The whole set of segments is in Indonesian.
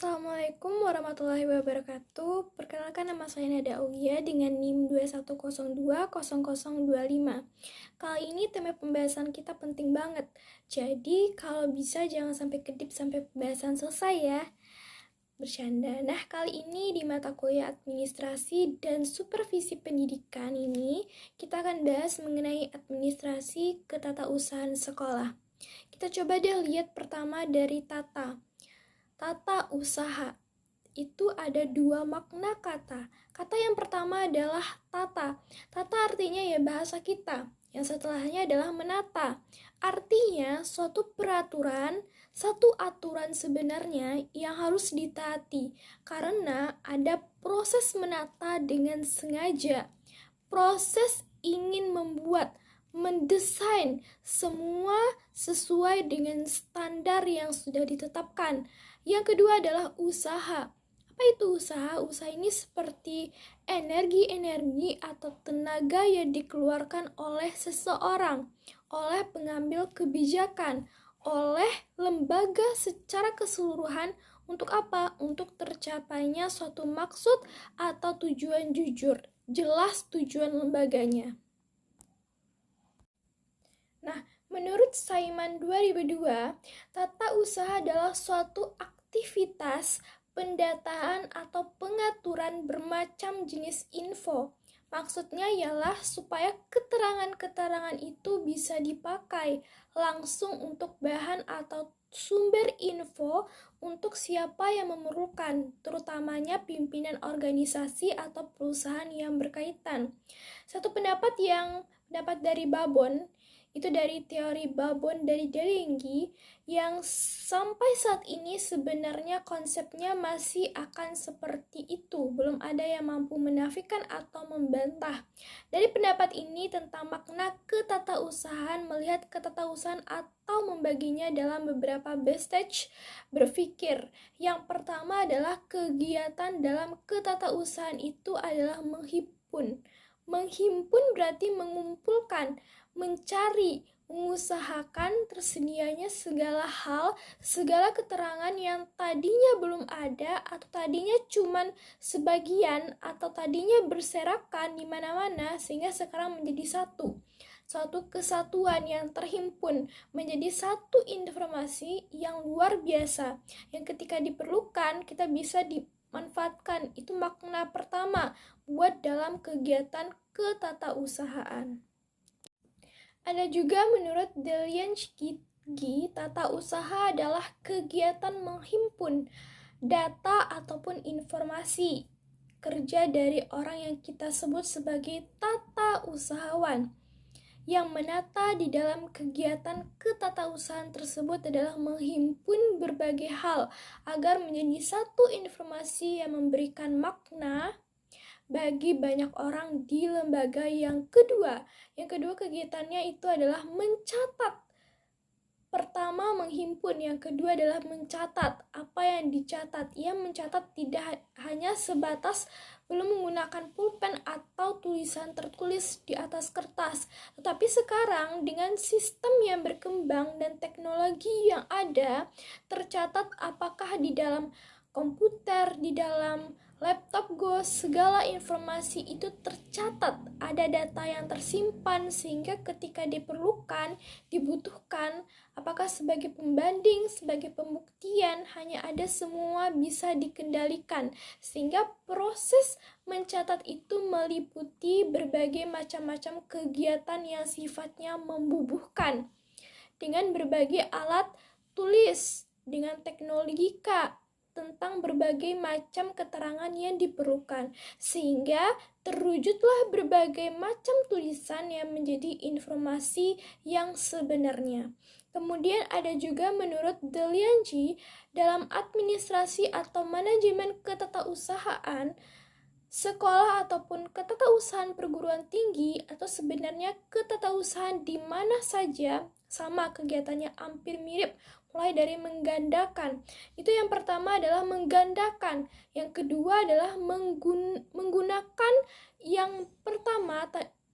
Assalamualaikum warahmatullahi wabarakatuh. Perkenalkan, nama saya Nada Aulia dengan NIM 21020025. Kali ini tema pembahasan kita penting banget. Jadi kalau bisa jangan sampai kedip sampai pembahasan selesai ya. Bercanda. Nah, kali ini di mata kuliah administrasi dan supervisi pendidikan ini kita akan bahas mengenai administrasi ketatausahaan sekolah. Kita coba deh lihat pertama dari tata usaha. Itu ada dua makna kata. Kata yang pertama adalah tata. Tata artinya ya bahasa kita. Yang setelahnya adalah menata. Artinya suatu peraturan, satu aturan sebenarnya yang harus ditaati. Karena ada proses menata dengan sengaja. Proses ingin membuat, mendesain semua sesuai dengan standar yang sudah ditetapkan. Yang kedua adalah usaha. Apa itu usaha? Usaha ini seperti energi-energi atau tenaga yang dikeluarkan oleh seseorang, oleh pengambil kebijakan, oleh lembaga secara keseluruhan. Untuk apa? Untuk tercapainya suatu maksud atau tujuan jujur. Jelas tujuan lembaganya. Nah, menurut Saiman 2002, tata usaha adalah suatu aktivitas pendataan atau pengaturan bermacam jenis info. Maksudnya ialah supaya keterangan-keterangan itu bisa dipakai langsung untuk bahan atau sumber info untuk siapa yang memerlukan, terutamanya pimpinan organisasi atau perusahaan yang berkaitan. Satu pendapat dari Babon, itu dari teori Babon dari Denghi, yang sampai saat ini sebenarnya konsepnya masih akan seperti itu, belum ada yang mampu menafikan atau membantah. Dari pendapat ini tentang makna ketatausahaan, melihat ketatausahaan atau membaginya dalam beberapa stage berpikir. Yang pertama adalah kegiatan dalam ketatausahaan itu adalah menghimpun. Menghimpun berarti mengumpulkan, mencari, mengusahakan tersedianya segala hal, segala keterangan yang tadinya belum ada atau tadinya cuman sebagian atau tadinya berserakan di mana-mana sehingga sekarang menjadi satu kesatuan yang terhimpun menjadi satu informasi yang luar biasa yang ketika diperlukan kita bisa dimanfaatkan. Itu makna pertama buat dalam kegiatan ketatausahaan. Ada juga menurut Delianski, tata usaha adalah kegiatan menghimpun data ataupun informasi kerja dari orang yang kita sebut sebagai tata usahawan. Yang menata di dalam kegiatan ketatausahaan tersebut adalah menghimpun berbagai hal agar menjadi satu informasi yang memberikan makna bagi banyak orang di lembaga. Yang kedua kegiatannya itu adalah mencatat. Pertama menghimpun, yang kedua adalah mencatat. Apa yang dicatat? Ia mencatat tidak hanya sebatas belum menggunakan pulpen atau tulisan tertulis di atas kertas, tetapi sekarang dengan sistem yang berkembang dan teknologi yang ada, tercatat apakah di dalam komputer, di dalam laptop segala informasi itu tercatat, ada data yang tersimpan sehingga ketika diperlukan, dibutuhkan, apakah sebagai pembanding, sebagai pembuktian, hanya ada semua bisa dikendalikan. Sehingga proses mencatat itu meliputi berbagai macam-macam kegiatan yang sifatnya membubuhkan dengan berbagai alat tulis, dengan teknologi tentang berbagai macam keterangan yang diperlukan, sehingga terwujudlah berbagai macam tulisan yang menjadi informasi yang sebenarnya. Kemudian ada juga menurut Delianji, dalam administrasi atau manajemen ketatausahaan, sekolah ataupun ketatausahaan perguruan tinggi atau sebenarnya ketatausahaan di mana saja sama kegiatannya hampir mirip, mulai dari menggandakan. Itu yang pertama adalah menggandakan, yang kedua adalah menggunakan yang pertama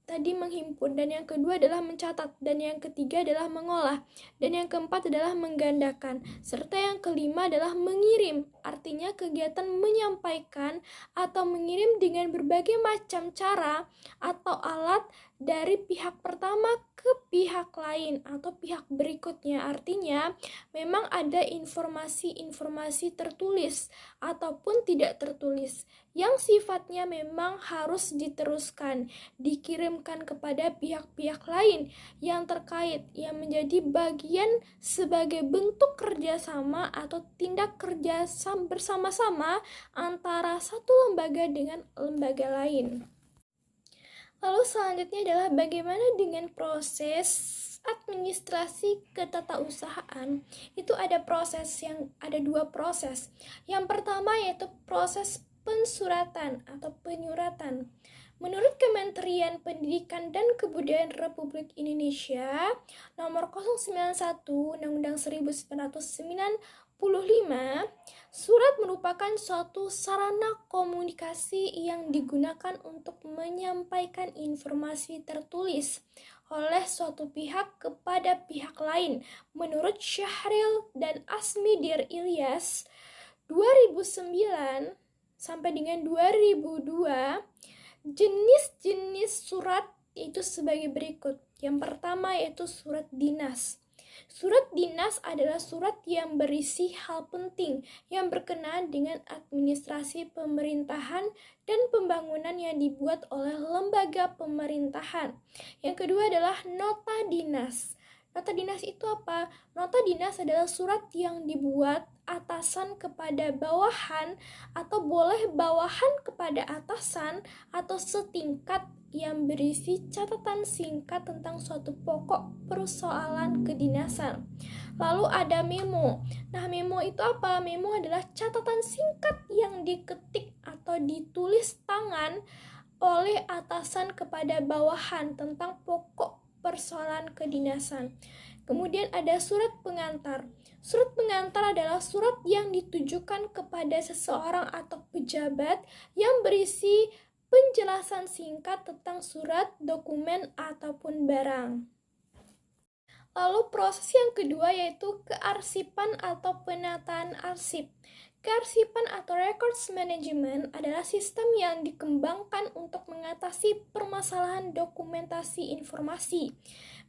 tadi menghimpun, dan yang kedua adalah mencatat, dan yang ketiga adalah mengolah, dan yang keempat adalah menggandakan, serta yang kelima adalah mengirim. Artinya kegiatan menyampaikan atau mengirim dengan berbagai macam cara atau alat dari pihak pertama ke pihak lain atau pihak berikutnya. Artinya memang ada informasi-informasi tertulis ataupun tidak tertulis yang sifatnya memang harus diteruskan, dikirimkan kepada pihak-pihak lain yang terkait, yang menjadi bagian sebagai bentuk kerjasama atau tindak kerja bersama-sama antara satu lembaga dengan lembaga lain. Lalu selanjutnya adalah bagaimana dengan proses administrasi ketatausahaan. Itu ada dua proses. Yang pertama yaitu proses pensuratan atau penyuratan. Menurut Kementerian Pendidikan dan Kebudayaan Republik Indonesia, nomor 091 Undang-Undang 1995, surat merupakan suatu sarana komunikasi yang digunakan untuk menyampaikan informasi tertulis oleh suatu pihak kepada pihak lain. Menurut Syahril dan Asmidir Ilyas, 2009 sampai dengan 2002, jenis-jenis surat itu sebagai berikut. Yang pertama yaitu surat dinas. Surat dinas adalah surat yang berisi hal penting yang berkenaan dengan administrasi pemerintahan dan pembangunan yang dibuat oleh lembaga pemerintahan. Yang kedua adalah nota dinas. Nota dinas itu apa? Nota dinas adalah surat yang dibuat atasan kepada bawahan atau boleh bawahan kepada atasan atau setingkat yang berisi catatan singkat tentang suatu pokok persoalan kedinasan. Lalu ada memo. Nah, memo itu apa? Memo adalah catatan singkat yang diketik atau ditulis tangan oleh atasan kepada bawahan tentang pokok persoalan kedinasan. Kemudian ada surat pengantar. Surat pengantar adalah surat yang ditujukan kepada seseorang atau pejabat yang berisi penjelasan singkat tentang surat, dokumen, ataupun barang. Lalu proses yang kedua yaitu kearsipan atau penataan arsip. Kearsipan atau records management adalah sistem yang dikembangkan untuk mengatasi permasalahan dokumentasi informasi.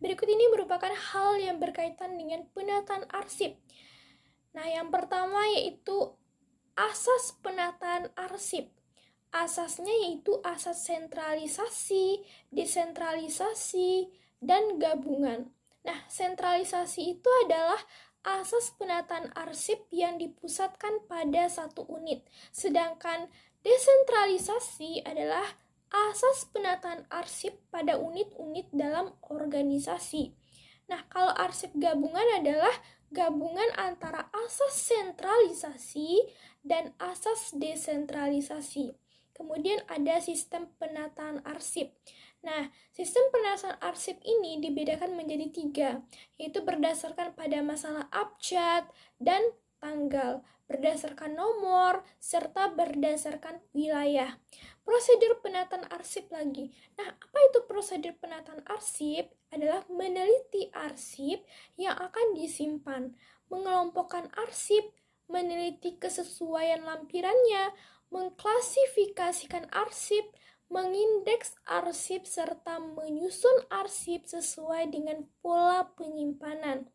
Berikut ini merupakan hal yang berkaitan dengan penataan arsip. Nah, yang pertama yaitu asas penataan arsip. Asasnya yaitu asas sentralisasi, desentralisasi, dan gabungan. Nah, sentralisasi itu adalah asas penataan arsip yang dipusatkan pada satu unit, sedangkan desentralisasi adalah asas penataan arsip pada unit-unit dalam organisasi. Nah, kalau arsip gabungan adalah gabungan antara asas sentralisasi dan asas desentralisasi. Kemudian ada sistem penataan arsip. Nah, sistem penataan arsip ini dibedakan menjadi 3, yaitu berdasarkan pada masalah abjad dan tanggal, berdasarkan nomor, serta berdasarkan wilayah. Prosedur penataan arsip lagi. Nah, apa itu prosedur penataan arsip? Adalah meneliti arsip yang akan disimpan, mengelompokkan arsip, meneliti kesesuaian lampirannya, mengklasifikasikan arsip, mengindeks arsip, serta menyusun arsip sesuai dengan pola penyimpanan.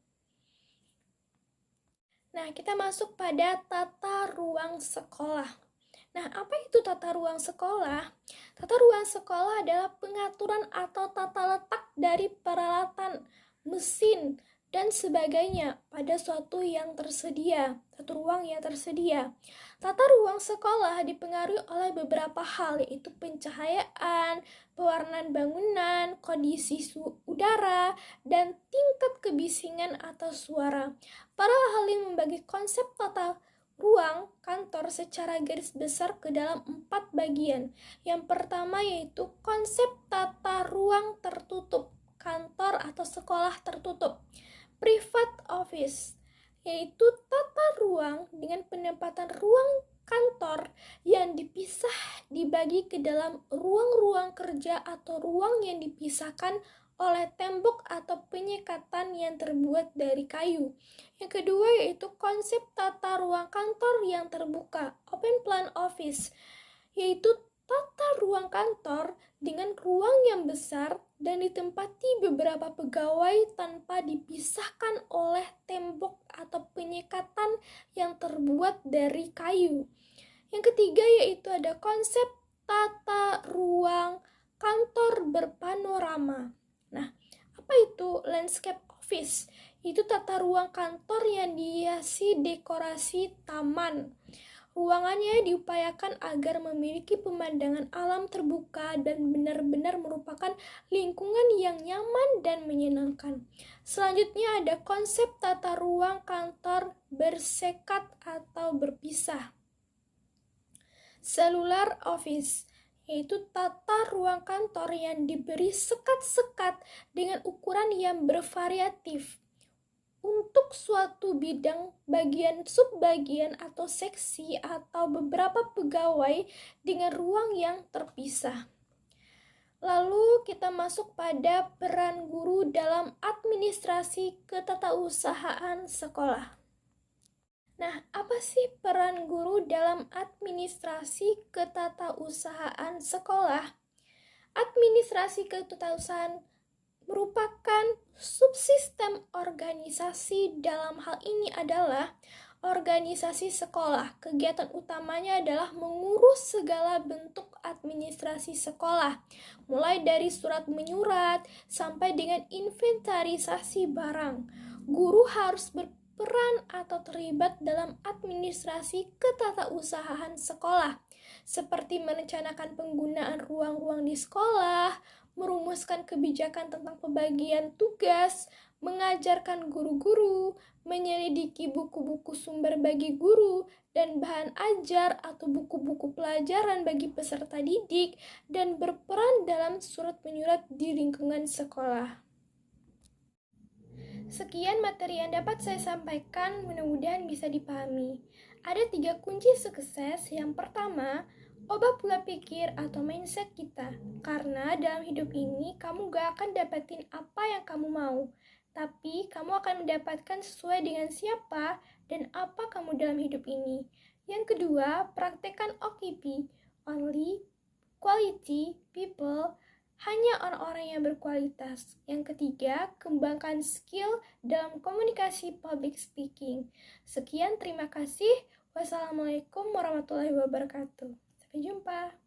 Nah, kita masuk pada tata ruang sekolah. Nah, apa itu tata ruang sekolah? Tata ruang sekolah adalah pengaturan atau tata letak dari peralatan, mesin, dan sebagainya pada suatu yang tersedia, satu ruang yang tersedia. Tata ruang sekolah dipengaruhi oleh beberapa hal, yaitu pencahayaan, pewarnaan bangunan, kondisi udara, dan tingkat kebisingan atau suara. Para ahli membagi konsep tata ruang kantor secara garis besar ke dalam 4 bagian. Yang pertama yaitu konsep tata ruang tertutup, kantor atau sekolah tertutup. Private office, yaitu tata ruang dengan penempatan ruang kantor yang dipisah dibagi ke dalam ruang-ruang kerja atau ruang yang dipisahkan oleh tembok atau penyekatan yang terbuat dari kayu. Yang kedua yaitu konsep tata ruang kantor yang terbuka, open plan office, yaitu tata ruang kantor dengan ruang yang besar dan ditempati beberapa pegawai tanpa dipisahkan oleh tembok atau penyekatan yang terbuat dari kayu. Yang ketiga yaitu ada konsep tata ruang kantor berpanorama. Nah, apa itu landscape office? Itu tata ruang kantor yang dihiasi dekorasi taman. Ruangannya diupayakan agar memiliki pemandangan alam terbuka dan benar-benar merupakan lingkungan yang nyaman dan menyenangkan. Selanjutnya ada konsep tata ruang kantor bersekat atau berpisah. Cellular office, yaitu tata ruang kantor yang diberi sekat-sekat dengan ukuran yang bervariatif untuk suatu bidang, bagian, subbagian, atau seksi, atau beberapa pegawai dengan ruang yang terpisah. Lalu kita masuk pada peran guru dalam administrasi ketatausahaan sekolah. Nah, apa sih peran guru dalam administrasi ketatausahaan sekolah? Administrasi ketatausahaan merupakan subsistem organisasi. Dalam hal ini adalah organisasi sekolah. Kegiatan utamanya adalah mengurus segala bentuk administrasi sekolah, mulai dari surat menyurat sampai dengan inventarisasi barang. Guru harus berperan atau terlibat dalam administrasi ketatausahaan sekolah, seperti merencanakan penggunaan ruang-ruang di sekolah, merumuskan kebijakan tentang pembagian tugas, mengajarkan guru-guru, menyelidiki buku-buku sumber bagi guru dan bahan ajar atau buku-buku pelajaran bagi peserta didik, dan berperan dalam surat menyurat di lingkungan sekolah. Sekian materi yang dapat saya sampaikan, mudah-mudahan bisa dipahami. Ada 3 kunci sukses. Yang pertama, ubah pola pikir atau mindset kita. Karena dalam hidup ini, kamu gak akan dapetin apa yang kamu mau. Tapi, kamu akan mendapatkan sesuai dengan siapa dan apa kamu dalam hidup ini. Yang kedua, praktekkan OKP, only quality people, hanya orang-orang yang berkualitas. Yang ketiga, kembangkan skill dalam komunikasi public speaking. Sekian, terima kasih. Wassalamualaikum warahmatullahi wabarakatuh. Sampai jumpa.